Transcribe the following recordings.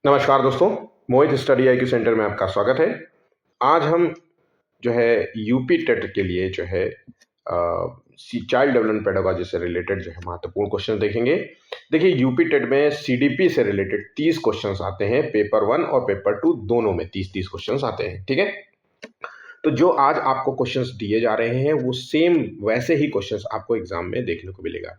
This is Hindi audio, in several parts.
नमस्कार दोस्तों, मोहित स्टडी आईक्यू सेंटर में आपका स्वागत है। आज हम जो है यूपी टेट के लिए जो है चाइल्ड डेवलपमेंट पेडागोजी से रिलेटेड जो है महत्वपूर्ण क्वेश्चन देखेंगे। देखिए, यूपी टेट में सीडीपी से रिलेटेड 30 क्वेश्चंस आते हैं। पेपर 1 और पेपर 2 दोनों में 30-30 क्वेश्चंस आते हैं। ठीक है, तो जो आज आपको क्वेश्चंस दिए जा रहे हैं वो सेम वैसे ही क्वेश्चंस आपको एग्जाम में देखने को मिलेगा।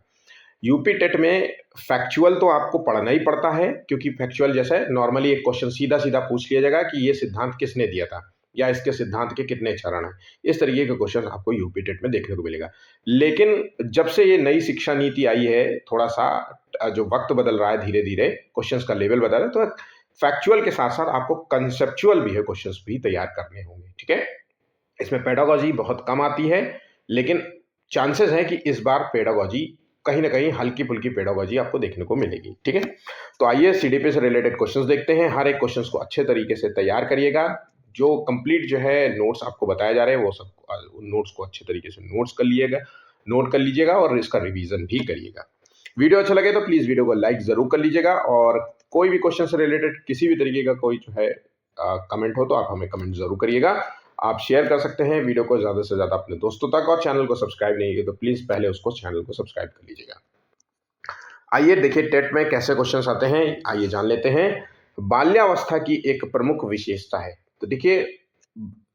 यूपी टेट में फैक्चुअल तो आपको पढ़ना ही पड़ता है, क्योंकि फैक्चुअल जैसे नॉर्मली एक क्वेश्चन सीधा सीधा पूछ लिया जाएगा कि ये सिद्धांत किसने दिया था या इसके सिद्धांत के कितने चरण हैं। इस तरीके के क्वेश्चन आपको यूपी टेट में देखने को मिलेगा। लेकिन जब से ये नई शिक्षा नीति आई है, थोड़ा सा जो वक्त बदल रहा है, धीरे धीरे क्वेश्चंस का लेवल बदल रहा है, तो फैक्चुअल के साथ साथ आपको कंसेप्चुअल भी है क्वेश्चंस भी तैयार करने होंगे। ठीक है, इसमें पेडागोजी बहुत कम आती है, लेकिन चांसेस है कि इस बार पेडागोजी कहीं ना कहीं हल्की फुल्की पेडागोजी आपको देखने को मिलेगी। ठीक है, तो आइए सीडीपी से रिलेटेड क्वेश्चंस देखते हैं। हर एक क्वेश्चंस को अच्छे तरीके से तैयार करिएगा। जो कंप्लीट जो है नोट्स आपको बताए जा रहे हैं वो सब नोट्स को अच्छे तरीके से नोट कर लीजिएगा और इसका रिवीजन भी करिएगा। वीडियो अच्छा लगे तो प्लीज वीडियो को लाइक जरूर कर लीजिएगा, और कोई भी क्वेश्चन से रिलेटेड किसी भी तरीके का कोई जो है कमेंट हो तो आप हमें कमेंट जरूर करिएगा। आप शेयर कर सकते हैं वीडियो को ज़्यादा से ज़्यादा अपने दोस्तों तक, और चैनल को सब्सक्राइब नहीं किया तो प्लीज़ पहले उसको चैनल को सब्सक्राइब कर लीजिएगा। आइए देखिए टेट में कैसे क्वेश्चंस आते हैं, आइए जान लेते हैं। बाल्यावस्था की एक प्रमुख विशेषता है। तो देखिए,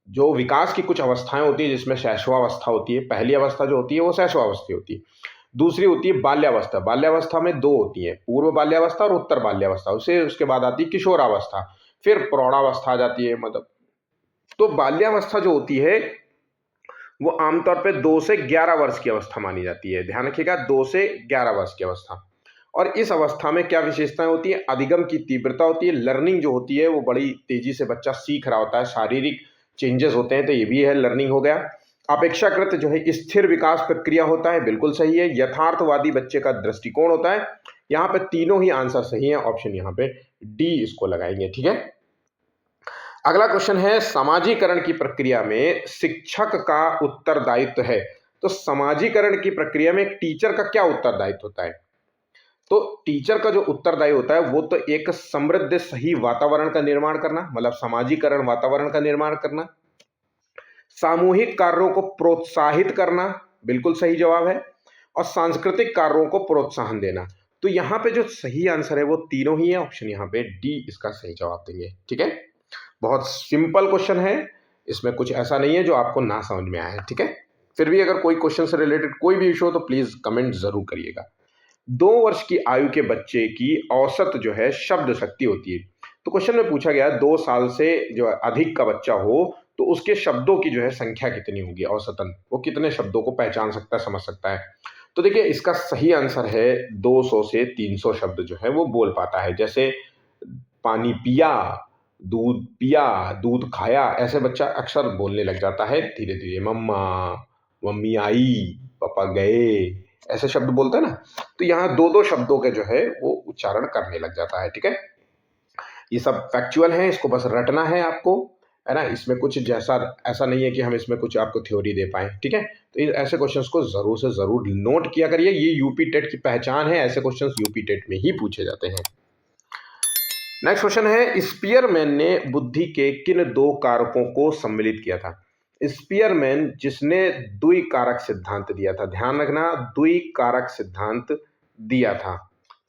जो विकास की कुछ अवस्थाएं होती है जिसमें शैशवावस्था होती है। पहली अवस्था जो होती है वो शैशवावस्था होती है। दूसरी होती है बाल्यावस्था। बाल्यावस्था में दो होती है, पूर्व बाल्यावस्था और उत्तर बाल्यावस्था। उसे उसके बाद आती है किशोरावस्था, फिर प्रौढ़ावस्था आ जाती है। मतलब तो बाल्यावस्था जो होती है वो आमतौर पे 2 से 11 वर्ष की अवस्था मानी जाती है। ध्यान रखिएगा, 2 से 11 वर्ष की अवस्था। और इस अवस्था में क्या विशेषताएं होती है? अधिगम की तीव्रता होती है। लर्निंग जो होती है वो बड़ी तेजी से बच्चा सीख रहा होता है। शारीरिक चेंजेस होते हैं, तो ये भी है, लर्निंग हो गया। अपेक्षाकृत जो है स्थिर विकास प्रक्रिया होता है, बिल्कुल सही है। यथार्थवादी बच्चे का दृष्टिकोण होता है। यहाँ पे तीनों ही आंसर सही है, ऑप्शन यहाँ पे डी इसको लगाएंगे। ठीक है, अगला क्वेश्चन है, समाजीकरण की प्रक्रिया में शिक्षक का उत्तरदायित्व है। तो समाजीकरण की प्रक्रिया में एक टीचर का क्या उत्तरदायित्व होता है? तो टीचर का जो उत्तरदायी होता है वो तो एक समृद्ध सही वातावरण का निर्माण करना, मतलब समाजीकरण वातावरण का निर्माण करना। सामूहिक कार्यों को प्रोत्साहित करना, बिल्कुल सही जवाब है। और सांस्कृतिक कार्यों को प्रोत्साहन देना। तो यहाँ पे जो सही आंसर है वो तीनों ही है, ऑप्शन यहाँ पे डी इसका सही जवाब देंगे। ठीक है, बहुत सिंपल क्वेश्चन है, इसमें कुछ ऐसा नहीं है जो आपको ना समझ में आया है। ठीक है, फिर भी अगर कोई क्वेश्चन से रिलेटेड कोई भी इशू हो तो प्लीज कमेंट जरूर करिएगा। 2 वर्ष की आयु के बच्चे की औसत जो है शब्द शक्ति होती है। तो क्वेश्चन में पूछा गया 2 साल से जो अधिक का बच्चा हो तो उसके शब्दों की जो है संख्या कितनी होगी औसतन, वो कितने शब्दों को पहचान सकता है, समझ सकता है। तो देखिए, इसका सही आंसर है 200 से 300 शब्द जो है वो बोल पाता है। जैसे पानी पिया, दूध पिया, दूध खाया, ऐसे बच्चा अक्सर बोलने लग जाता है धीरे धीरे। मम्मा, मम्मी आई, पापा गए, ऐसे शब्द बोलते हैं ना। तो यहाँ दो दो शब्दों के जो है वो उच्चारण करने लग जाता है। ठीक है, ये सब फैक्चुअल है, इसको बस रटना है आपको, है ना। इसमें कुछ जैसा ऐसा नहीं है कि हम इसमें कुछ आपको थ्योरी दे पाए। ठीक है, तो ऐसे क्वेश्चंस को जरूर से जरूर नोट किया करिए। ये यूपी टेट की पहचान है, ऐसे क्वेश्चंस यूपी टेट में ही पूछे जाते हैं। नेक्स्ट क्वेश्चन है, स्पीयरमैन ने बुद्धि के किन 2 कारकों को सम्मिलित किया था? स्पीयरमैन जिसने द्विकारक सिद्धांत दिया था, ध्यान रखना, द्विकारक सिद्धांत दिया था।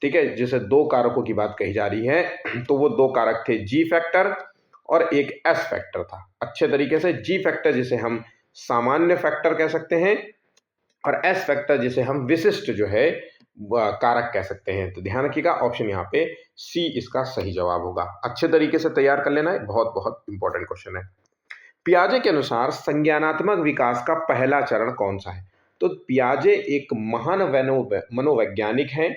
ठीक है, जिसे 2 कारकों की बात कही जा रही है, तो वो 2 कारक थे, जी फैक्टर और एक एस फैक्टर था। अच्छे तरीके से जी फैक्टर जिसे हम सामान्य फैक्टर कह सकते हैं, और एस फैक्टर जिसे हम विशिष्ट जो है कारक कह सकते हैं। तो ध्यान रखिएगा, ऑप्शन यहाँ पे सी इसका सही जवाब होगा। अच्छे तरीके से तैयार कर लेना है, बहुत बहुत इंपॉर्टेंट क्वेश्चन है। पियाजे के अनुसार संज्ञानात्मक विकास का पहला चरण कौन सा है? तो पियाजे एक महान मनोवैज्ञानिक हैं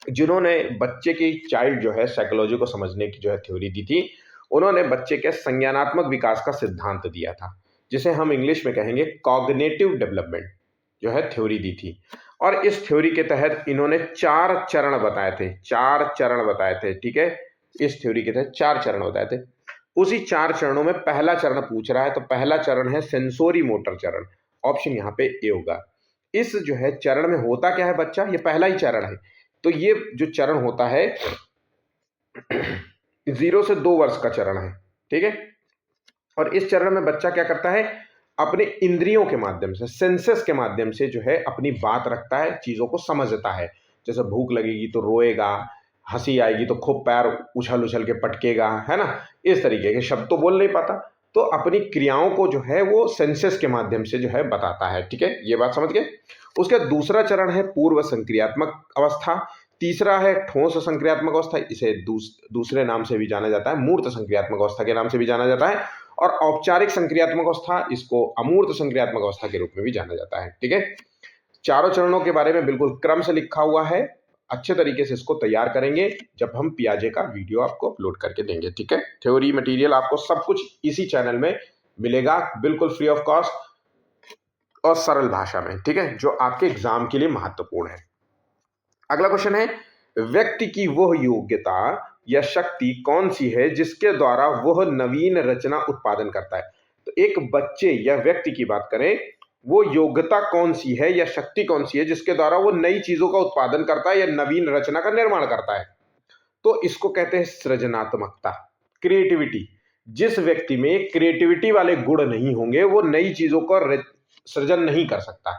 जिन्होंने बच्चे की चाइल्ड जो है साइकोलॉजी को समझने की जो है थ्योरी दी थी। उन्होंने बच्चे के संज्ञानात्मक विकास का सिद्धांत दिया था, जिसे हम इंग्लिश में कहेंगे कॉग्निटिव डेवलपमेंट जो है थ्योरी दी थी। और इस थ्योरी के तहत इन्होंने 4 चरण बताए थे, 4 चरण बताए थे। ठीक है, इस थ्योरी के तहत 4 चरण बताए थे। उसी 4 चरणों में पहला चरण पूछ रहा है, तो पहला चरण है सेंसोरी मोटर चरण, ऑप्शन यहाँ पे ए होगा। इस जो है चरण में होता क्या है बच्चा, ये पहला ही चरण है। तो ये जो चरण होता है 0 से 2 वर्ष का चरण है, ठीक है। और इस चरण में बच्चा क्या करता है, अपने इंद्रियों के माध्यम से, सेंसेस के माध्यम से जो है अपनी बात रखता है, चीजों को समझता है। जैसे भूख लगेगी तो रोएगा, हंसी आएगी तो खूब पैर उछल उछल के पटकेगा, है ना। इस तरीके के शब्द तो बोल नहीं पाता, तो अपनी क्रियाओं को जो है वो सेंसेस के माध्यम से जो है बताता है, ठीक है। ये बात समझ गए। उसका दूसरा चरण है पूर्व संक्रियात्मक अवस्था। तीसरा है ठोस संक्रियात्मक अवस्था, इसे दूसरे नाम से भी जाना जाता है, मूर्त संक्रियात्मक अवस्था के नाम से भी जाना जाता है। और औपचारिक संक्रियात्मक अवस्था, इसको अमूर्त संक्रियात्मक अवस्था के रूप में भी जाना जाता है, ठीक है। चारों चरणों के बारे में बिल्कुल क्रम से लिखा हुआ है, अच्छे तरीके से इसको तैयार करेंगे जब हम पियाजे का वीडियो आपको अपलोड करके देंगे, ठीक है। थ्योरी मटेरियल आपको सब कुछ इसी चैनल में मिलेगा, बिल्कुल फ्री ऑफ कॉस्ट और सरल भाषा में, ठीक है, जो आपके एग्जाम के लिए महत्वपूर्ण है। अगला क्वेश्चन है, व्यक्ति की वह योग्यता या शक्ति कौन सी है जिसके द्वारा वह नवीन रचना उत्पादन करता है। तो एक बच्चे या व्यक्ति की बात करें, वो योग्यता कौन सी है या शक्ति कौन सी है जिसके द्वारा वो नई चीजों का उत्पादन करता है या नवीन रचना का निर्माण करता है। तो इसको कहते हैं सृजनात्मकता, क्रिएटिविटी। जिस व्यक्ति में क्रिएटिविटी वाले गुण नहीं होंगे वो नई चीजों का सृजन नहीं कर सकता।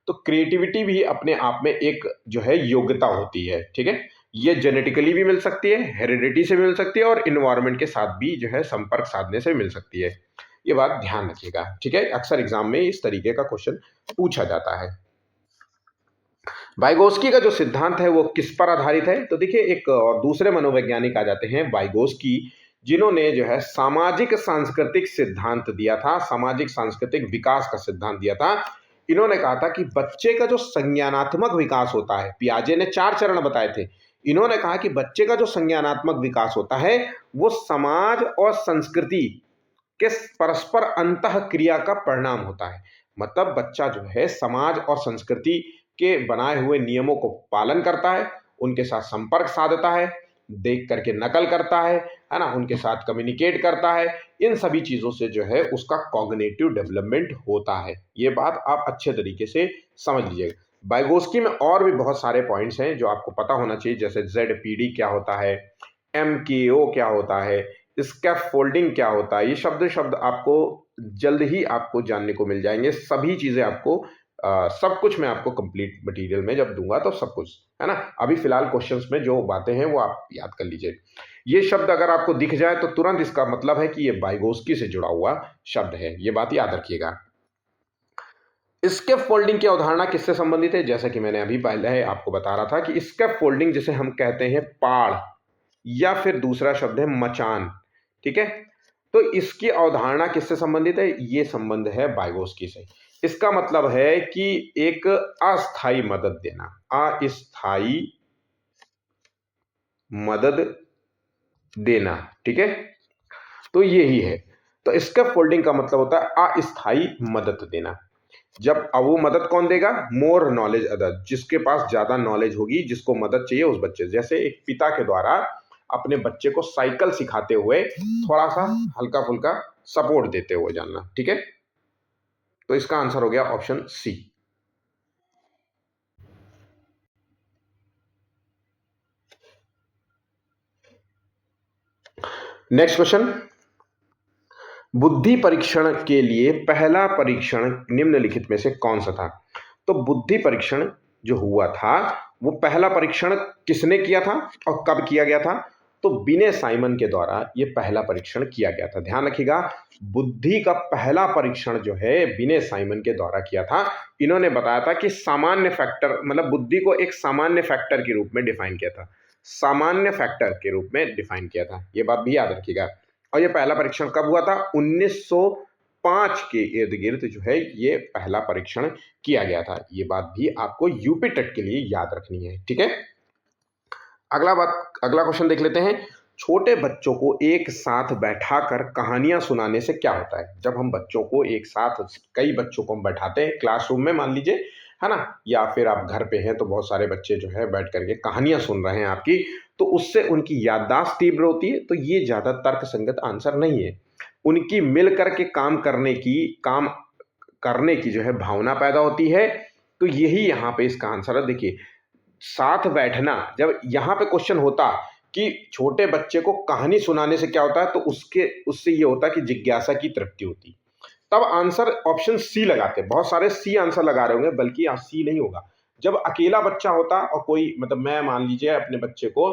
तो क्रिएटिविटी भी अपने आप में एक जो है योग्यता होती है, ठीक है। ये जेनेटिकली भी मिल सकती है, हेरिडिटी से भी मिल सकती है, और इन्वायरमेंट के साथ भी जो है संपर्क साधने से मिल सकती है। ये बात ध्यान रखिएगा, ठीक है। अक्सर एग्जाम में इस तरीके का क्वेश्चन पूछा जाता है। वाइगोस्की का जो सिद्धांत है वो किस पर आधारित है। तो देखिए, एक और दूसरे मनोवैज्ञानिक आ जाते हैं वाइगोस्की, जिन्होंने जो है सामाजिक सांस्कृतिक सिद्धांत दिया था, सामाजिक सांस्कृतिक विकास का सिद्धांत दिया था। इन्होंने कहा था कि बच्चे का जो संज्ञानात्मक विकास होता है, पियाजे ने 4 चरण बताए थे, इन्होंने कहा कि बच्चे का जो संज्ञानात्मक विकास होता है वो समाज और संस्कृति के परस्पर अंतः क्रिया का परिणाम होता है। मतलब बच्चा जो है समाज और संस्कृति के बनाए हुए नियमों को पालन करता है, उनके साथ संपर्क साधता है, देख करके नकल करता है ना, उनके साथ कम्युनिकेट करता है। इन सभी चीजों से जो है उसका कॉग्निटिव डेवलपमेंट होता है। ये बात आप अच्छे तरीके से समझ लीजिएगा। वाइगोस्की में और भी बहुत सारे पॉइंट्स हैं जो आपको पता होना चाहिए, जैसे ZPD क्या होता है, MKO क्या होता है, स्कैफोल्डिंग क्या होता है। ये शब्द आपको जल्द ही आपको जानने को मिल जाएंगे। सभी चीजें आपको सब कुछ मैं आपको कंप्लीट मटेरियल में जब दूंगा तो सब कुछ, है ना। अभी फिलहाल क्वेश्चंस में जो बातें हैं वो आप याद कर लीजिए। ये शब्द अगर आपको दिख जाए तो तुरंत इसका मतलब है कि ये वाइगोस्की से जुड़ा हुआ शब्द है, ये बात याद रखिएगा। स्केप फोल्डिंग की अवधारणा किससे संबंधित है। जैसा कि मैंने अभी पहले आपको बता रहा था कि स्केप फोल्डिंग जिसे हम कहते हैं पाड़, या फिर दूसरा शब्द है मचान, ठीक है। तो इसकी अवधारणा किससे संबंधित है, ये संबंध है वाइगोस्की से। इसका मतलब है कि एक अस्थाई मदद देना, अस्थाई मदद देना, ठीक है। तो यही है। तो स्केप फोल्डिंग का मतलब होता है अस्थाई मदद देना। जब अब वो मदद कौन देगा, मोर नॉलेज अदर, जिसके पास ज्यादा नॉलेज होगी, जिसको मदद चाहिए उस बच्चे, जैसे एक पिता के द्वारा अपने बच्चे को साइकिल सिखाते हुए थोड़ा सा हल्का फुल्का सपोर्ट देते हुए जानना, ठीक है। तो इसका आंसर हो गया ऑप्शन सी। नेक्स्ट क्वेश्चन, बुद्धि परीक्षण के लिए पहला परीक्षण निम्नलिखित में से कौन सा था। तो बुद्धि परीक्षण जो हुआ था वो पहला परीक्षण किसने किया था और कब किया गया था। तो विनय साइमन के द्वारा ये पहला परीक्षण किया गया था। ध्यान रखिएगा, बुद्धि का पहला परीक्षण जो है विनय साइमन के द्वारा किया था। इन्होंने बताया था कि सामान्य फैक्टर, मतलब बुद्धि को एक सामान्य फैक्टर के रूप में डिफाइन किया था, सामान्य फैक्टर के रूप में डिफाइन किया था। ये बात भी याद रखिएगा। और ये पहला परीक्षण कब हुआ था, 1905 के इर्द गिर्द जो है ये पहला परीक्षण किया गया था। ये बात भी आपको यूपी टेट के लिए याद रखनी है, ठीक है। अगला क्वेश्चन देख लेते हैं। छोटे बच्चों को एक साथ बैठाकर कहानियां सुनाने से क्या होता है। जब हम बच्चों को एक साथ, कई बच्चों को हम बैठाते हैं क्लासरूम में मान लीजिए, है ना, या फिर आप घर पे हैं तो बहुत सारे बच्चे जो है बैठ करके कहानियां सुन रहे हैं आपकी, तो उससे उनकी याददाश्त तीव्र होती है। तो ये ज्यादा तर्क संगत आंसर नहीं है। उनकी मिल करके काम करने की जो है भावना पैदा होती है। तो यही यहाँ पे इसका आंसर है। देखिए, साथ बैठना, जब यहाँ पे क्वेश्चन होता कि छोटे बच्चे को कहानी सुनाने से क्या होता है, तो उससे ये होता है कि जिज्ञासा की तृप्ति होती। तब आंसर ऑप्शन सी लगाते, बहुत सारे सी आंसर लगा रहे होंगे, बल्कि सी नहीं होगा। जब अकेला बच्चा होता और कोई, मतलब मैं मान लीजिए अपने बच्चे को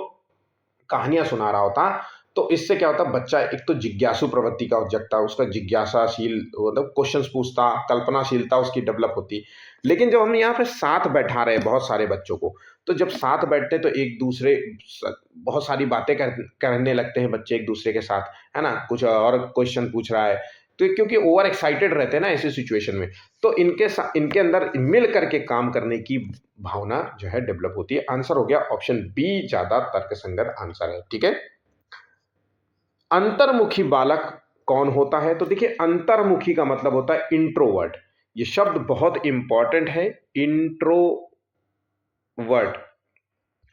कहानियां सुना रहा होता, तो इससे क्या होता, बच्चा एक तो जिज्ञासु प्रवृत्ति का जगता, उसका जिज्ञासाशील, मतलब क्वेश्चंस पूछता, कल्पनाशीलता उसकी डेवलप होती। लेकिन जब हम यहाँ पे साथ बैठा रहे हैं बहुत सारे बच्चों को, तो जब साथ बैठते हैं तो एक दूसरे बहुत सारी बातें करने लगते हैं बच्चे एक दूसरे के साथ, है ना, कुछ और क्वेश्चन पूछ रहा है, तो क्योंकि ओवर एक्साइटेड रहते हैं ना ऐसी सिचुएशन में, तो इनके अंदर मिल करके काम करने की भावना जो है डेवलप होती है। आंसर हो गया ऑप्शन बी, ज्यादा तर्कसंगत आंसर है। ठीक है, अंतर्मुखी बालक कौन होता है? तो देखिए, अंतर्मुखी का मतलब होता है इंट्रोवर्ट। ये शब्द बहुत इंपॉर्टेंट है, इंट्रोवर्ट।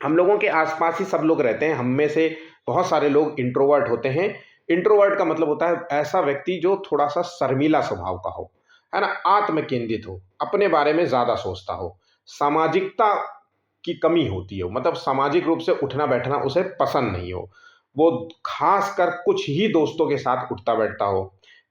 हम लोगों के आसपास ही सब लोग रहते हैं, हम में से बहुत सारे लोग इंट्रोवर्ट होते हैं। इंट्रोवर्ट का मतलब होता है ऐसा व्यक्ति जो थोड़ा सा शर्मीला स्वभाव का हो, है ना, आत्म केंद्रित हो, अपने बारे में ज्यादा सोचता हो, सामाजिकता की कमी होती हो, मतलब सामाजिक रूप से उठना बैठना उसे पसंद नहीं हो, वो खास कर कुछ ही दोस्तों के साथ उठता बैठता हो,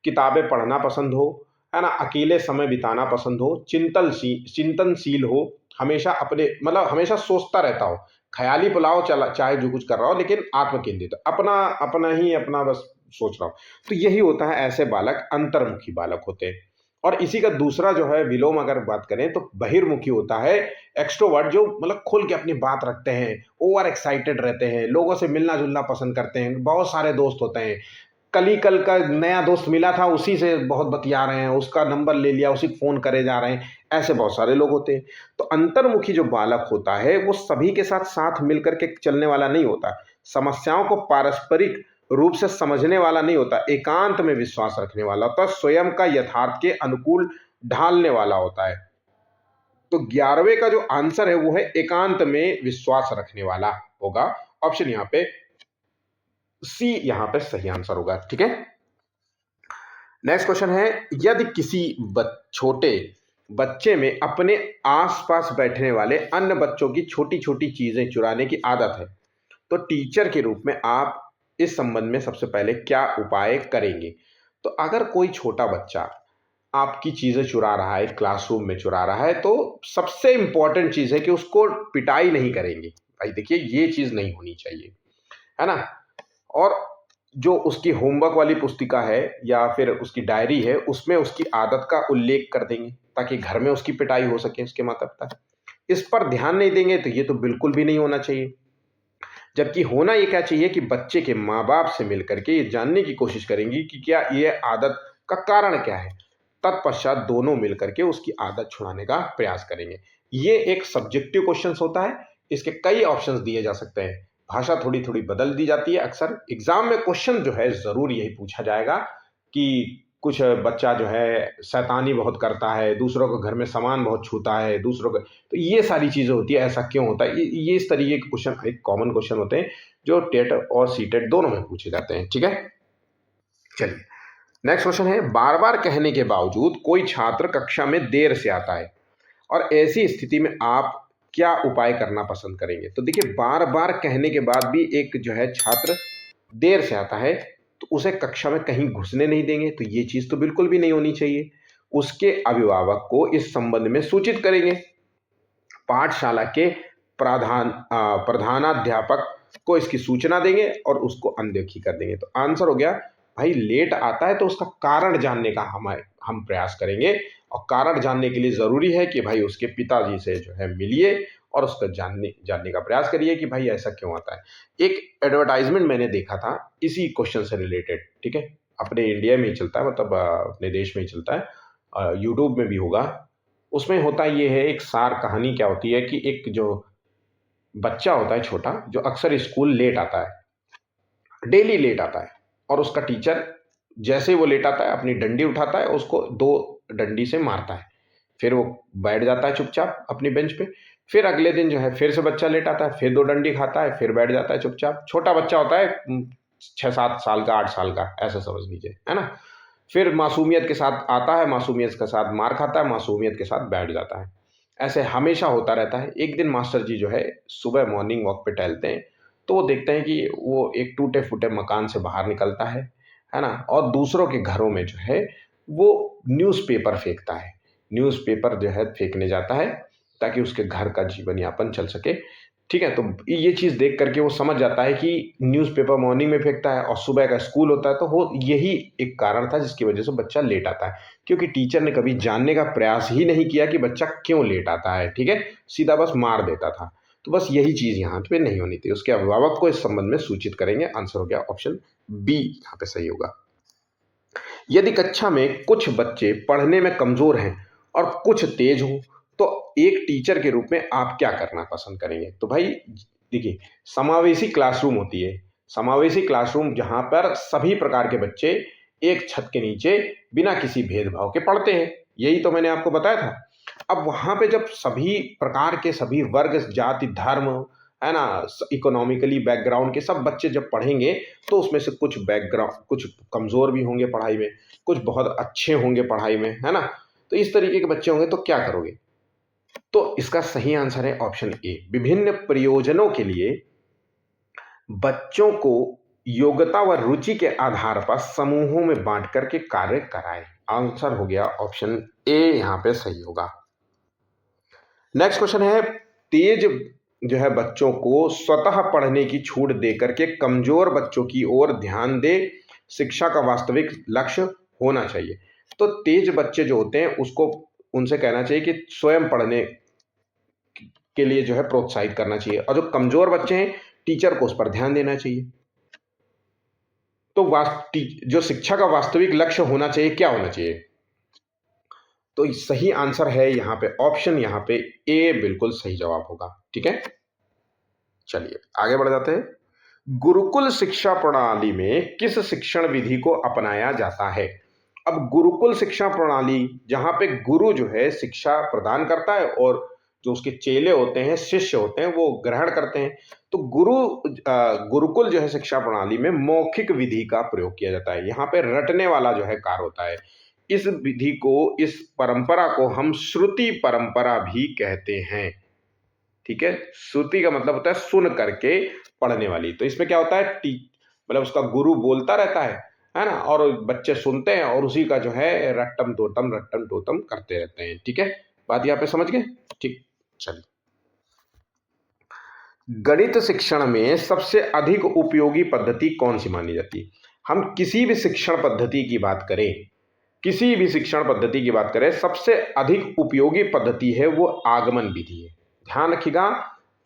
किताबें पढ़ना पसंद हो, है ना, अकेले समय बिताना पसंद हो, चिंतनशील हो, हमेशा अपने, मतलब हमेशा सोचता रहता हो, ख्याली पुलाव चला चाहे जो कुछ कर रहा हो, लेकिन आत्म केंद्रित, अपना अपना ही अपना बस सोच रहा हो। तो यही होता है, ऐसे बालक अंतर्मुखी बालक होते हैं। और इसी का दूसरा जो है विलोम अगर बात करें तो बहिर्मुखी होता है एक्सट्रोवर्ट, जो मतलब खुल के अपनी बात रखते हैं, ओवर एक्साइटेड रहते हैं, लोगों से मिलना जुलना पसंद करते हैं, बहुत सारे दोस्त होते हैं, कल का नया दोस्त मिला था उसी से बहुत बतिया रहे हैं, उसका नंबर ले लिया, उसी को फोन करे जा रहे हैं, ऐसे बहुत सारे लोग होते हैं। तो अंतर्मुखी जो बालक होता है वो सभी के साथ साथ मिलकर के चलने वाला नहीं होता, समस्याओं को पारस्परिक रूप से समझने वाला नहीं होता, एकांत में विश्वास रखने वाला होता है, स्वयं का यथार्थ के अनुकूल ढालने वाला होता है। तो 11वें का जो आंसर है वो है एकांत में विश्वास रखने वाला होगा। ऑप्शन यहाँ पे सी यहाँ पे सही आंसर होगा। ठीक है, नेक्स्ट क्वेश्चन है, यदि किसी छोटे बच्चे में अपने आसपास बैठने वाले अन्य बच्चों की छोटी छोटी चीजें चुराने की आदत है, तो टीचर के रूप में आप इस संबंध में सबसे पहले क्या उपाय करेंगे? तो अगर कोई छोटा बच्चा आपकी चीजें चुरा रहा है, क्लासरूम में चुरा रहा है, तो सबसे इंपॉर्टेंट चीज है कि उसको पिटाई नहीं करेंगे। भाई देखिए, ये चीज नहीं होनी चाहिए, है ना। और जो उसकी होमवर्क वाली पुस्तिका है या फिर उसकी डायरी है, उसमें उसकी आदत का उल्लेख कर देंगे ताकि घर में उसकी पिटाई हो सके उसके माता पिता। इस पर ध्यान नहीं देंगे तो ये तो बिल्कुल भी नहीं होना चाहिए। जबकि होना ये क्या चाहिए कि बच्चे के माँ बाप से मिलकर के ये जानने की कोशिश करेंगी कि क्या ये आदत का कारण क्या है, तत्पश्चात दोनों मिलकर के उसकी आदत छुड़ाने का प्रयास करेंगे। ये एक सब्जेक्टिव क्वेश्चन होता है, इसके कई ऑप्शंस दिए जा सकते हैं, भाषा थोड़ी थोड़ी बदल दी जाती है। अक्सर एग्जाम में क्वेश्चन जो है जरूर यही पूछा जाएगा कि कुछ बच्चा जो है शैतानी बहुत करता है, दूसरों को घर में सामान बहुत छूता है, दूसरों को, तो ये सारी चीजें होती है, ऐसा क्यों होता है, ये इस तरीके के क्वेश्चन एक कॉमन क्वेश्चन होते हैं जो टेट और सीटेट दोनों में पूछे जाते हैं। ठीक है, चलिए नेक्स्ट क्वेश्चन है, बार बार कहने के बावजूद कोई छात्र कक्षा में देर से आता है और ऐसी स्थिति में आप क्या उपाय करना पसंद करेंगे? तो देखिए, बार बार कहने के बाद भी एक जो है छात्र देर से आता है तो उसे कक्षा में कहीं घुसने नहीं देंगे, तो ये चीज तो बिल्कुल भी नहीं होनी चाहिए। उसके अभिभावक को इस संबंध में सूचित करेंगे, पाठशाला के प्रधानाध्यापक को इसकी सूचना देंगे और उसको अनदेखी कर देंगे। तो आंसर हो गया, भाई लेट आता है तो उसका कारण जानने का हम प्रयास करेंगे, और कारण जानने के लिए जरूरी है कि भाई उसके पिताजी से जो है मिलिए और उसका जानने का प्रयास करिए कि भाई ऐसा क्यों आता है। एक एडवर्टाइजमेंट मैंने देखा था इसी क्वेश्चन से रिलेटेड, ठीक है, अपने इंडिया में ही चलता है, मतलब अपने देश में ही चलता है, यूट्यूब में भी होगा। उसमें होता ये है, एक सार कहानी क्या होती है कि एक जो बच्चा होता है छोटा, जो अक्सर स्कूल लेट आता है, डेली लेट आता है, और उसका टीचर जैसे ही वो लेट आता है अपनी डंडी उठाता है, उसको दो डंडी से मारता है, फिर वो बैठ जाता है चुपचाप अपनी बेंच पे। फिर अगले दिन जो है फिर से बच्चा लेट आता है, फिर दो डंडी खाता है, फिर बैठ जाता है चुपचाप। छोटा बच्चा होता है 6-7 साल का, 8 साल का, ऐसा समझ लीजिए, है ना। फिर मासूमियत के साथ आता है, मासूमियत के साथ मार खाता है, मासूमियत के साथ बैठ जाता है। ऐसे हमेशा होता रहता है। एक दिन मास्टर जी जो है सुबह मॉर्निंग वॉक पे टहलते हैं, तो वो देखते हैं कि वो एक टूटे फूटे मकान से बाहर निकलता है ना, और दूसरों के घरों में जो है वो न्यूज़पेपर फेंकता है, न्यूज़पेपर जो है फेंकने जाता है ताकि उसके घर का जीवन यापन चल सके। ठीक है, तो ये चीज़ देख करके वो समझ जाता है कि न्यूज़पेपर मॉर्निंग में फेंकता है और सुबह का स्कूल होता है, तो वो यही एक कारण था जिसकी वजह से बच्चा लेट आता है, क्योंकि टीचर ने कभी जानने का प्रयास ही नहीं किया कि बच्चा क्यों लेट आता है। ठीक है, सीधा बस मार देता था। तो बस यही चीज़ यहाँ पे नहीं होनी थी, उसके अभिभावक को इस संबंध में सूचित करेंगे। आंसर हो गया ऑप्शन बी यहाँ पे सही होगा। यदि कक्षा में कुछ बच्चे पढ़ने में कमजोर हैं और कुछ तेज हों, तो एक टीचर के रूप में आप क्या करना पसंद करेंगे? तो भाई देखिए, समावेशी क्लासरूम होती है, समावेशी क्लासरूम जहां पर सभी प्रकार के बच्चे एक छत के नीचे बिना किसी भेदभाव के पढ़ते हैं, यही तो मैंने आपको बताया था। अब वहां पे जब सभी प्रकार के सभी वर्ग, जाति, धर्म, है ना, इकोनॉमिकली बैकग्राउंड के सब बच्चे जब पढ़ेंगे, तो उसमें से कुछ बैकग्राउंड, कुछ कमजोर भी होंगे पढ़ाई में, कुछ बहुत अच्छे होंगे पढ़ाई में, है ना। तो इस तरीके के बच्चे होंगे तो क्या करोगे? तो इसका सही आंसर है ऑप्शन ए, विभिन्न प्रयोजनों के लिए बच्चों को योग्यता व रुचि के आधार पर समूहों में बांट करके कार्य कराएं। आंसर हो गया ऑप्शन ए यहां पे सही होगा। नेक्स्ट क्वेश्चन है, तेज जो है बच्चों को स्वतः पढ़ने की छूट दे करके कमजोर बच्चों की ओर ध्यान दे, शिक्षा का वास्तविक लक्ष्य होना चाहिए। तो तेज बच्चे जो होते हैं उसको उनसे कहना चाहिए कि स्वयं पढ़ने के लिए जो है प्रोत्साहित करना चाहिए, और जो कमजोर बच्चे हैं टीचर को उस पर ध्यान देना चाहिए। तो जो शिक्षा का वास्तविक लक्ष्य होना चाहिए, क्या होना चाहिए? तो सही आंसर है यहाँ पे ऑप्शन, यहाँ पे ए बिल्कुल सही जवाब होगा। ठीक है, चलिए आगे बढ़ जाते हैं। गुरुकुल शिक्षा प्रणाली में किस शिक्षण विधि को अपनाया जाता है? अब गुरुकुल शिक्षा प्रणाली, जहां पे गुरु जो है शिक्षा प्रदान करता है और जो उसके चेले होते हैं, शिष्य होते हैं, वो ग्रहण करते हैं। तो गुरुकुल जो है शिक्षा प्रणाली में मौखिक विधि का प्रयोग किया जाता है, यहाँ पे रटने वाला जो है कार्य होता है। इस विधि को, इस परंपरा को हम श्रुति परंपरा भी कहते हैं। ठीक है, श्रुति का मतलब होता है सुन करके पढ़ने वाली। तो इसमें क्या होता है, मतलब उसका गुरु बोलता रहता है ना, और बच्चे सुनते हैं और उसी का जो है रट्टम टोटम करते रहते हैं। ठीक है, बात यहाँ पे समझ गए? ठीक, चलिए। गणित शिक्षण में सबसे अधिक उपयोगी पद्धति कौन सी मानी जाती है? हम किसी भी शिक्षण पद्धति की बात करें, किसी भी शिक्षण पद्धति की बात करें, सबसे अधिक उपयोगी पद्धति है वो आगमन विधि है। ध्यान रखिएगा,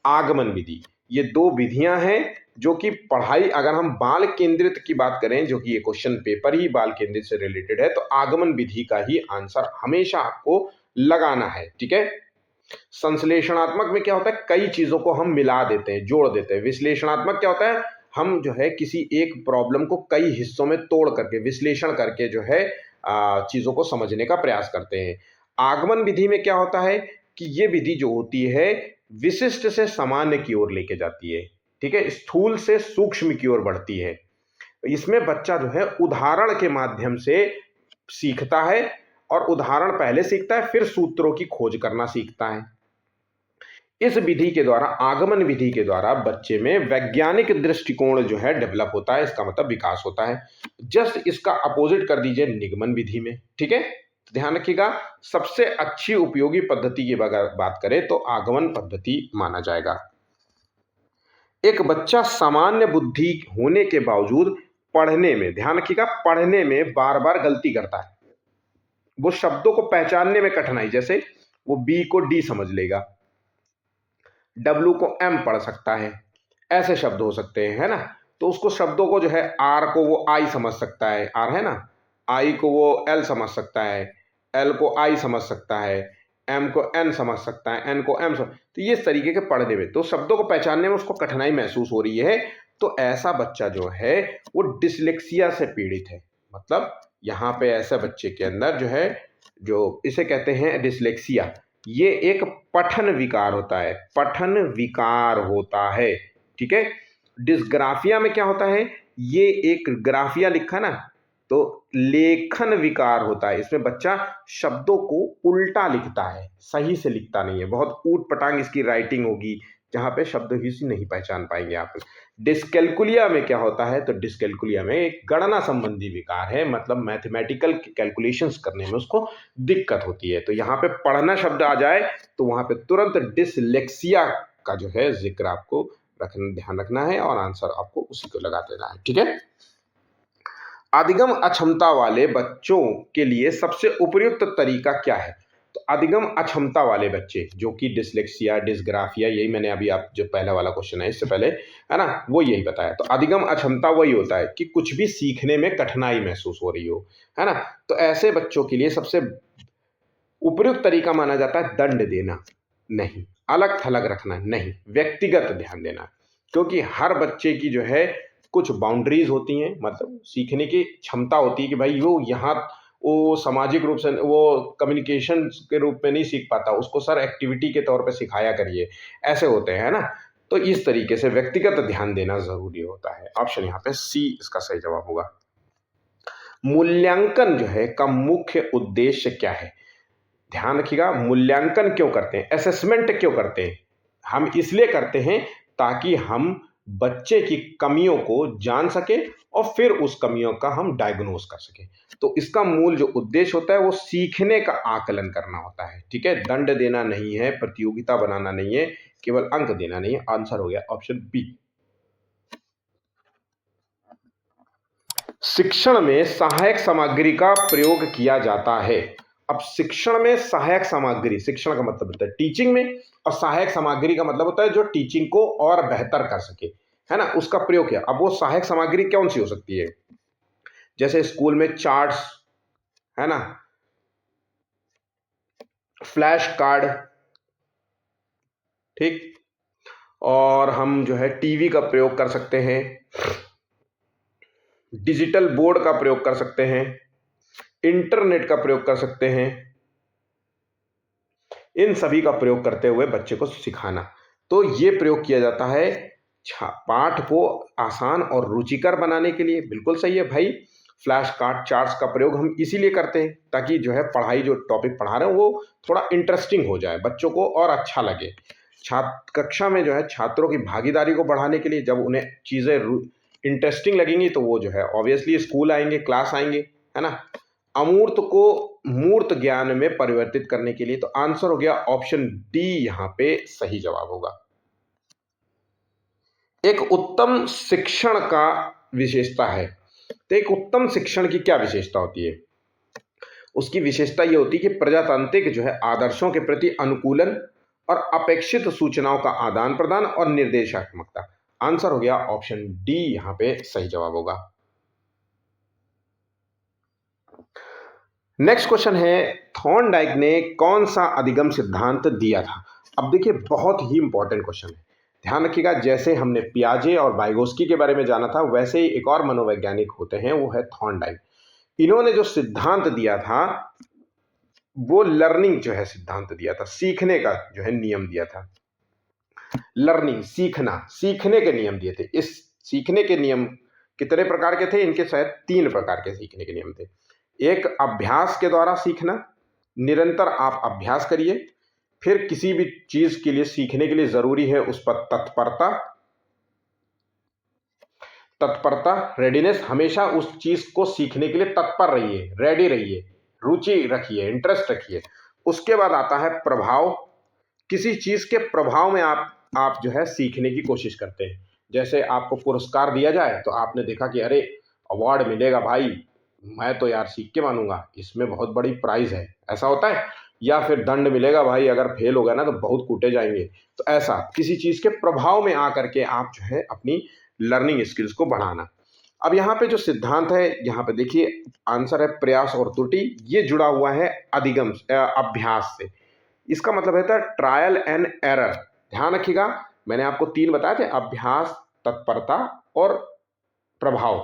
आगमन विधि, ये दो विधियां हैं जो कि पढ़ाई, अगर हम बाल केंद्रित की बात करें, जो कि ये क्वेश्चन पेपर ही बाल केंद्रित से रिलेटेड है, तो आगमन विधि का ही आंसर हमेशा आपको लगाना है। ठीक है, संश्लेषणात्मक में क्या होता है, कई चीजों को हम मिला देते हैं, जोड़ देते हैं। विश्लेषणात्मक क्या होता है, हम जो है किसी एक प्रॉब्लम को कई हिस्सों में तोड़ करके, विश्लेषण करके जो है चीजों को समझने का प्रयास करते हैं। आगमन विधि में क्या होता है कि ये विधि जो होती है विशिष्ट से सामान्य की ओर लेके जाती है। ठीक है, स्थूल से सूक्ष्म की ओर बढ़ती है। इसमें बच्चा जो है उदाहरण के माध्यम से सीखता है, और उदाहरण पहले सीखता है, फिर सूत्रों की खोज करना सीखता है। इस विधि के द्वारा, आगमन विधि के द्वारा बच्चे में वैज्ञानिक दृष्टिकोण जो है डेवलप होता है, इसका मतलब विकास होता है। जस्ट इसका अपोजिट कर दीजिए निगमन विधि में। ठीक है, तो ध्यान रखिएगा, सबसे अच्छी उपयोगी पद्धति की अगर बात करें तो आगमन पद्धति माना जाएगा। एक बच्चा सामान्य बुद्धि होने के बावजूद पढ़ने में, ध्यान रखिएगा, पढ़ने में बार बार गलती करता है। वो शब्दों को पहचानने में कठिनाई, जैसे वो बी को डी समझ लेगा, डब्ल्यू को एम पढ़ सकता है, ऐसे शब्द हो सकते हैं, है ना। तो उसको शब्दों को जो है, आर को वो आई समझ सकता है, आर है ना, आई को वो एल समझ सकता है, एल को आई समझ सकता है, एम को एन समझ सकता है, एन को एम समझ। तो ये इस तरीके के पढ़ने में, तो शब्दों को पहचानने में उसको कठिनाई महसूस हो रही है। तो ऐसा बच्चा जो है वो डिसलेक्सिया से पीड़ित है। मतलब यहाँ पे ऐसे बच्चे के अंदर जो है, जो इसे कहते हैं डिसलेक्सिया, ये एक पठन विकार होता है, पठन विकार होता है। ठीक है, डिस्ग्राफिया में क्या होता है, ये एक ग्राफिया लिखा ना, तो लेखन विकार होता है। इसमें बच्चा शब्दों को उल्टा लिखता है, सही से लिखता नहीं है, बहुत ऊट पटांग इसकी राइटिंग होगी, जहां पे शब्द ही नहीं पहचान पाएंगे आप। डिस्कैल्कुलिया में क्या होता है, तो डिस्कैल्कुलिया में एक गणना संबंधी विकार है, मतलब मैथमेटिकल कैलकुलेशंस करने में उसको दिक्कत होती है। तो यहाँ पे पढ़ना शब्द आ जाए तो वहां पे तुरंत डिसलेक्सिया का जो है जिक्र आपको ध्यान रखना है और आंसर आपको उसी को लगा देना है। ठीक है। अधिगम अक्षमता वाले बच्चों के लिए सबसे उपयुक्त तरीका क्या है? तो अधिगम अक्षमता वाले बच्चे जो कि डिसलेक्सिया, डिसग्राफिया, यही मैंने अभी आप जो पहला वाला क्वेश्चन है इससे पहले, है ना, वो यही बताया। तो अधिगम अक्षमता वही होता है कि कुछ भी सीखने में कठिनाई महसूस हो रही हो, है ना। तो ऐसे बच्चों के लिए सबसे उपयुक्त तरीका माना जाता है दंड देना नहीं, अलग थलग रखना नहीं, व्यक्तिगत ध्यान देना। क्योंकि हर बच्चे की जो है कुछ बाउंड्रीज होती हैं, मतलब सीखने की क्षमता होती है कि भाई वो यहाँ वो सामाजिक रूप से वो कम्युनिकेशन के रूप में नहीं सीख पाता, उसको सर एक्टिविटी के तौर पे सिखाया करिए, ऐसे होते हैं ना। तो इस तरीके से व्यक्तिगत ध्यान देना जरूरी होता है। ऑप्शन यहाँ पे सी इसका सही जवाब होगा। मूल्यांकन जो है का मुख्य उद्देश्य क्या है? ध्यान रखिएगा, मूल्यांकन क्यों करते हैं, असेसमेंट क्यों करते हैं? हम इसलिए करते हैं ताकि हम बच्चे की कमियों को जान सके और फिर उस कमियों का हम डायग्नोस कर सके। तो इसका मूल जो उद्देश्य होता है वो सीखने का आकलन करना होता है। ठीक है, दंड देना नहीं है, प्रतियोगिता बनाना नहीं है, केवल अंक देना नहीं है। आंसर हो गया ऑप्शन बी। शिक्षण में सहायक सामग्री का प्रयोग किया जाता है। अब शिक्षण में सहायक सामग्री, शिक्षण का मतलब होता है टीचिंग में, और सहायक सामग्री का मतलब होता है जो टीचिंग को और बेहतर कर सके, है ना, उसका प्रयोग किया। अब वो सहायक सामग्री कौन सी हो सकती है? जैसे स्कूल में चार्ट्स, है ना, फ्लैश कार्ड, ठीक, और हम जो है टीवी का प्रयोग कर सकते हैं, डिजिटल बोर्ड का प्रयोग कर सकते हैं, इंटरनेट का प्रयोग कर सकते हैं। इन सभी का प्रयोग करते हुए बच्चे को सिखाना। तो ये प्रयोग किया जाता है पाठ को आसान और रुचिकर बनाने के लिए। बिल्कुल सही है भाई। फ्लैश कार्ड, चार्ट्स का प्रयोग हम इसीलिए करते हैं ताकि जो है पढ़ाई, जो टॉपिक पढ़ा रहे हैं वो थोड़ा इंटरेस्टिंग हो जाए, बच्चों को और अच्छा लगे। छात्र कक्षा में जो है छात्रों की भागीदारी को बढ़ाने के लिए, जब उन्हें चीज़ें इंटरेस्टिंग लगेंगी तो वो जो है ऑब्वियसली स्कूल आएंगे, क्लास आएंगे, है ना। अमूर्त को मूर्त ज्ञान में परिवर्तित करने के लिए। तो आंसर हो गया ऑप्शन डी, यहां पे सही जवाब होगा। एक उत्तम शिक्षण का विशेषता है, तो एक उत्तम शिक्षण की क्या विशेषता होती है? उसकी विशेषता यह होती है कि प्रजातांत्रिक जो है आदर्शों के प्रति अनुकूलन और अपेक्षित सूचनाओं का आदान प्रदान और निर्देशात्मकता। आंसर हो गया ऑप्शन डी, यहां पे सही जवाब होगा। नेक्स्ट क्वेश्चन है, थॉर्नडाइक ने कौन सा अधिगम सिद्धांत दिया था? अब देखिए बहुत ही इंपॉर्टेंट क्वेश्चन है, ध्यान रखिएगा। जैसे हमने पियाजे और वाइगोस्की के बारे में जाना था, वैसे ही एक और मनोवैज्ञानिक होते हैं, वो है थॉर्नडाइक। इन्होंने जो सिद्धांत दिया था वो लर्निंग जो है सिद्धांत दिया था, सीखने का जो है नियम दिया था। लर्निंग, सीखना, सीखने के नियम दिए थे। इस सीखने के नियम कितने प्रकार के थे? इनके शायद 3 प्रकार के सीखने के नियम थे। एक, अभ्यास के द्वारा सीखना, निरंतर आप अभ्यास करिए। फिर किसी भी चीज के लिए सीखने के लिए जरूरी है उस पर तत्परता, तत्परता, रेडीनेस, हमेशा उस चीज को सीखने के लिए तत्पर रहिए, रेडी रहिए, रुचि रखिए, इंटरेस्ट रखिए। उसके बाद आता है प्रभाव, किसी चीज के प्रभाव में आप जो है सीखने की कोशिश करते हैं। जैसे आपको पुरस्कार दिया जाए तो आपने देखा कि अरे अवार्ड मिलेगा भाई, मैं तो यार सीख के मानूंगा, इसमें बहुत बड़ी प्राइज है, ऐसा होता है। या फिर दंड मिलेगा भाई, अगर फेल हो गया ना तो बहुत कूटे जाएंगे। तो ऐसा किसी चीज के प्रभाव में आकर के आप जो है अपनी लर्निंग स्किल्स को बढ़ाना। अब यहाँ पे जो सिद्धांत है, यहाँ पे देखिए आंसर है प्रयास और त्रुटि। ये जुड़ा हुआ है अधिगम अभ्यास से। इसका मतलब है ट्रायल एंड एरर। ध्यान रखिएगा, मैंने आपको 3 बताए थे, अभ्यास, तत्परता और प्रभाव।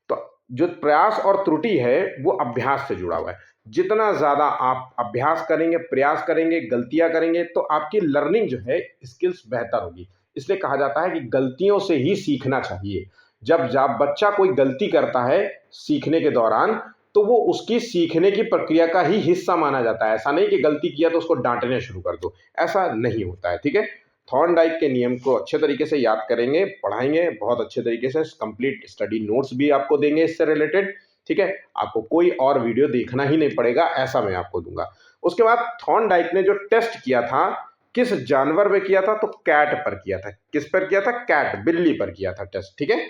तो जो प्रयास और त्रुटि है वो अभ्यास से जुड़ा हुआ है। जितना ज्यादा आप अभ्यास करेंगे, प्रयास करेंगे, गलतियां करेंगे, तो आपकी लर्निंग जो है स्किल्स बेहतर होगी। इसलिए कहा जाता है कि गलतियों से ही सीखना चाहिए। जब बच्चा कोई गलती करता है सीखने के दौरान, तो वो उसकी सीखने की प्रक्रिया का ही हिस्सा माना जाता है। ऐसा नहीं कि गलती किया तो उसको डांटने शुरू कर दो, ऐसा नहीं होता है। ठीक है, थॉर्नडाइक के नियम को अच्छे तरीके से याद करेंगे, पढ़ाएंगे बहुत अच्छे तरीके से, कंप्लीट स्टडी नोट्स भी आपको देंगे इससे रिलेटेड, ठीक है। आपको कोई और वीडियो देखना ही नहीं पड़ेगा, ऐसा मैं आपको दूंगा। उसके बाद थॉर्नडाइक ने जो टेस्ट किया था किस जानवर में किया था, तो कैट पर किया था। किस पर किया था? कैट, बिल्ली पर किया था टेस्ट, ठीक है।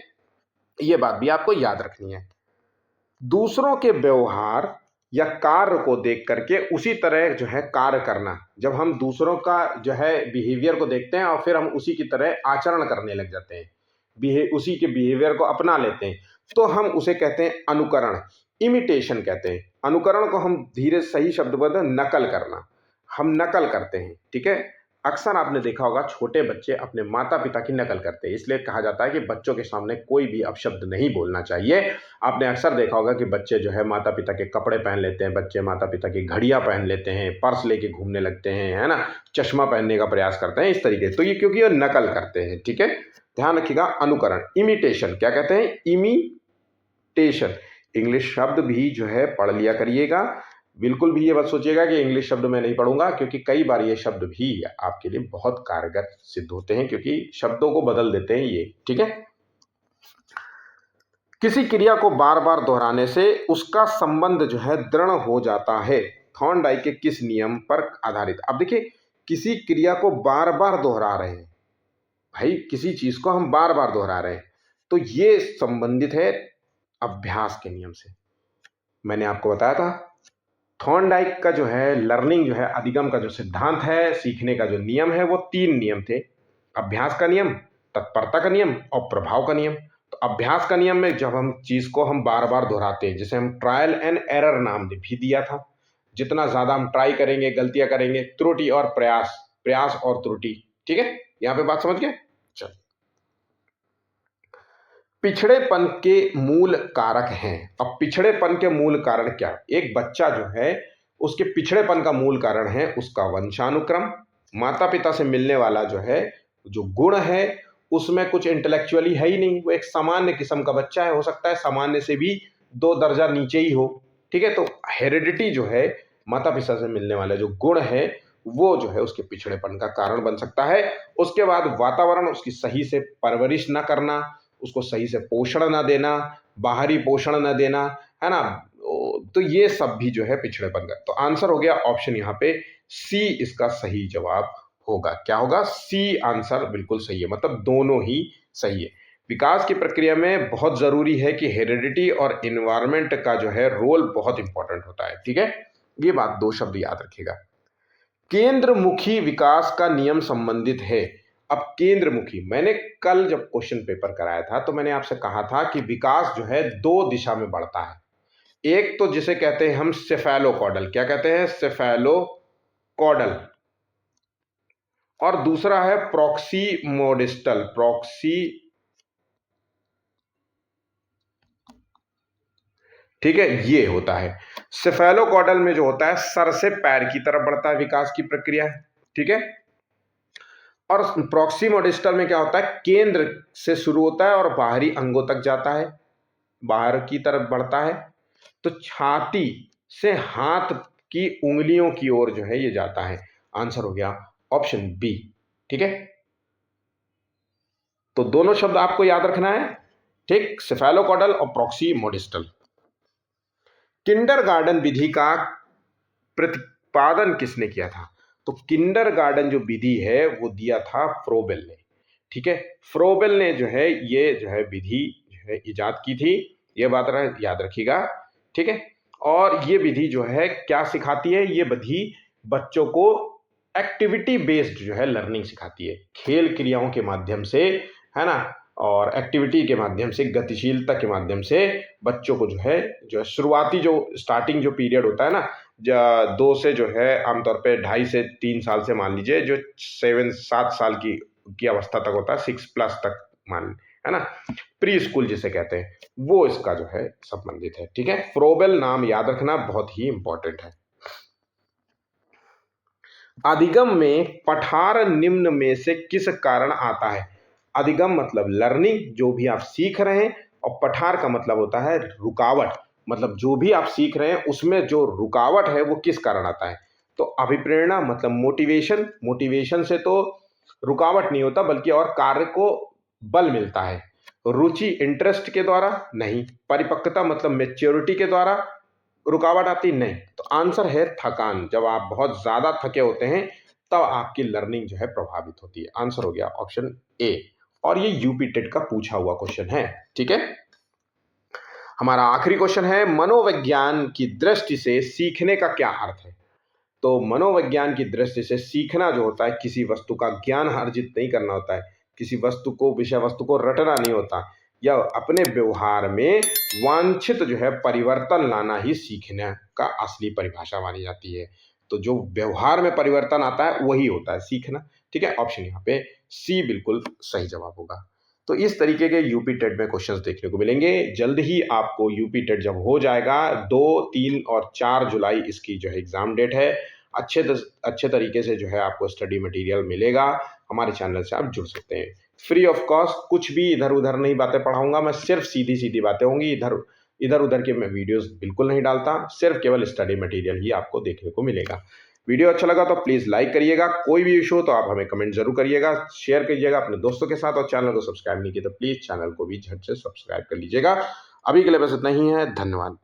ये बात भी आपको याद रखनी है। दूसरों के व्यवहार या कार्य को देख करके उसी तरह जो है कार्य करना, जब हम दूसरों का जो है बिहेवियर को देखते हैं और फिर हम उसी की तरह आचरण करने लग जाते हैं, उसी के बिहेवियर को अपना लेते हैं, तो हम उसे कहते हैं अनुकरण, इमिटेशन कहते हैं। अनुकरण को हम धीरे सही शब्द बदल नकल करना, हम नकल करते हैं, ठीक है। अक्सर आपने देखा होगा छोटे बच्चे अपने माता पिता की नकल करते हैं, इसलिए कहा जाता है कि बच्चों के सामने कोई भी अपशब्द नहीं बोलना चाहिए। आपने अक्सर देखा होगा कि बच्चे जो है माता पिता के कपड़े पहन लेते हैं, बच्चे माता पिता की घड़ियां पहन लेते हैं, पर्स लेके घूमने लगते हैं, है ना, चश्मा पहनने का प्रयास करते हैं, इस तरीके। तो ये क्योंकि ये नकल करते हैं, ठीक है। ध्यान रखिएगा। अनुकरण, इमिटेशन क्या कहते हैं? इमिटेशन। इंग्लिश शब्द भी जो है पढ़ लिया करिएगा। बिल्कुल भी ये मत सोचिएगा कि इंग्लिश शब्द मैं नहीं पढ़ूंगा, क्योंकि कई बार ये शब्द भी आपके लिए बहुत कारगर सिद्ध होते हैं, क्योंकि शब्दों को बदल देते हैं ये, ठीक है। किसी क्रिया को बार बार दोहराने से उसका संबंध जो है दृढ़ हो जाता है। थॉर्नडाइक के किस नियम पर आधारित? अब देखिए, किसी क्रिया को बार बार दोहरा रहे हैं, भाई किसी चीज को हम बार बार दोहरा रहे हैं, तो ये संबंधित है अभ्यास के नियम से। मैंने आपको बताया था थॉर्नडाइक का जो है लर्निंग जो है, अधिगम का जो सिद्धांत है, सीखने का जो नियम है, वो 3 नियम थे। अभ्यास का नियम, तत्परता का नियम और प्रभाव का नियम। तो अभ्यास का नियम में जब हम चीज को हम बार बार दोहराते हैं, जिसे हम ट्रायल एंड एरर नाम भी दिया था, जितना ज्यादा हम ट्राई करेंगे, गलतियां करेंगे, त्रुटि और प्रयास, प्रयास और त्रुटि, ठीक है। यहां पे बात समझ गए? चल, पिछड़ेपन के मूल कारक हैं। अब पिछड़ेपन के मूल कारण क्या? एक बच्चा जो है उसके पिछड़ेपन का मूल कारण है उसका वंशानुक्रम, माता पिता से मिलने वाला जो है जो गुण है, उसमें कुछ इंटेलेक्चुअली है ही नहीं, वो एक सामान्य किस्म का बच्चा है, हो सकता है सामान्य से भी 2 दर्जा नीचे ही हो, ठीक है। तो हेरिडिटी जो है, माता पिता से मिलने वाले जो गुण है, वो जो है उसके पिछड़ेपन का कारण बन सकता है। उसके बाद वातावरण, उसकी सही से परवरिश न करना, उसको सही से पोषण न देना, बाहरी पोषण न देना, है ना, तो ये सब भी जो है पिछड़ेपन का। तो आंसर हो गया ऑप्शन यहाँ पे सी, इसका सही जवाब होगा। क्या होगा? सी आंसर बिल्कुल सही है, मतलब दोनों ही सही है। विकास की प्रक्रिया में बहुत जरूरी है कि हेरिडिटी और इन्वायरमेंट का जो है रोल बहुत इंपॉर्टेंट होता है, ठीक है। ये बात 2 शब्द याद रखिएगा। केंद्रमुखी विकास का नियम संबंधित है। अब केंद्रमुखी, मैंने कल जब क्वेश्चन पेपर कराया था तो मैंने आपसे कहा था कि विकास जो है 2 दिशा में बढ़ता है। एक तो जिसे कहते हैं हम सेफेलोकॉडल, क्या कहते हैं? सेफेलोकॉडल। और दूसरा है प्रॉक्सीमोडिस्टल, ठीक है, ये होता है। सेफेलोकॉडल में जो होता है सर से पैर की तरफ बढ़ता है विकास की प्रक्रिया, ठीक है। और प्रॉक्सीमोडिस्टल में क्या होता है? केंद्र से शुरू होता है और बाहरी अंगों तक जाता है, बाहर की तरफ बढ़ता है। तो छाती से हाथ की उंगलियों की ओर जो है ये जाता है। आंसर हो गया ऑप्शन बी, ठीक है। तो दोनों शब्द आपको याद रखना है, ठीक, सेफेलोकॉडल और प्रॉक्सीमोडिस्टल। किंडरगार्टन विधि का प्रतिपादन किसने किया था? तो किंडरगार्टन जो विधि है वो दिया था फ्रोबेल ने, ठीक है। फ्रोबेल ने जो है ये जो है विधि जो है इजाद की थी, ये बात याद रखिएगा, ठीक है। और ये विधि जो है क्या सिखाती है? ये विधि बच्चों को एक्टिविटी बेस्ड जो है लर्निंग सिखाती है, खेल क्रियाओं के माध्यम से, है ना, और एक्टिविटी के माध्यम से, गतिशीलता के माध्यम से बच्चों को जो है शुरुआती जो स्टार्टिंग जो पीरियड होता है ना, 2 से जो है आमतौर पे 2.5 से 3 साल से मान लीजिए, जो 7 साल की अवस्था तक होता है, 6+ तक मान, है ना, प्री स्कूल जिसे कहते हैं, वो इसका जो है संबंधित है, ठीक है। फ्रोबेल नाम याद रखना बहुत ही इंपॉर्टेंट है। अधिगम में पठार निम्न में से किस कारण आता है? अधिगम मतलब लर्निंग, जो भी आप सीख रहे हैं, और पठार का मतलब होता है रुकावट, मतलब जो भी आप सीख रहे हैं उसमें जो रुकावट है वो किस कारण आता है? तो अभिप्रेरणा मतलब मोटिवेशन, मोटिवेशन से तो रुकावट नहीं होता, बल्कि और कार्य को बल मिलता है। रुचि इंटरेस्ट के द्वारा नहीं। परिपक्वता मतलब मेच्योरिटी के द्वारा रुकावट आती नहीं। तो आंसर है थकान। जब आप बहुत ज्यादा थके होते हैं तब आपकी लर्निंग जो है प्रभावित होती है। आंसर हो गया ऑप्शन ए। और ये यूपी टेट का पूछा हुआ क्वेश्चन है। ठीक है, हमारा आखिरी क्वेश्चन है, मनोविज्ञान की दृष्टि से सीखने का क्या अर्थ है? तो मनोविज्ञान की दृष्टि से सीखना जो होता है, किसी वस्तु का ज्ञान अर्जित नहीं करना होता है, किसी वस्तु को, विषय वस्तु को रटना नहीं होता, या अपने व्यवहार में वांछित जो है परिवर्तन लाना ही सीखने का असली परिभाषा मानी जाती है। तो जो व्यवहार में परिवर्तन आता है वही होता है सीखना। ठीक है, ऑप्शन यहाँ पे सी बिल्कुल सही जवाब होगा। तो इस तरीके के यूपी टेट में क्वेश्चंस देखने को मिलेंगे। जल्द ही आपको यूपी टेट जब हो जाएगा, 2, 3 और 4 जुलाई इसकी जो है एग्जाम डेट है। अच्छे तरीके से जो है आपको स्टडी मटेरियल मिलेगा। हमारे चैनल से आप जुड़ सकते हैं फ्री ऑफ कॉस्ट। कुछ भी इधर उधर नहीं बातें पढ़ाऊंगा मैं, सिर्फ सीधी सीधी बातें होंगी। इधर उधर के मैं वीडियोस बिल्कुल नहीं डालता, सिर्फ केवल स्टडी मटेरियल ही आपको देखने को मिलेगा। वीडियो अच्छा लगा तो प्लीज लाइक करिएगा। कोई भी इशू हो तो आप हमें कमेंट जरूर करिएगा, शेयर कीजिएगा अपने दोस्तों के साथ, और चैनल को सब्सक्राइब नहीं किया तो प्लीज चैनल को भी झट से सब्सक्राइब कर लीजिएगा। अभी के लिए बस इतना ही है। धन्यवाद।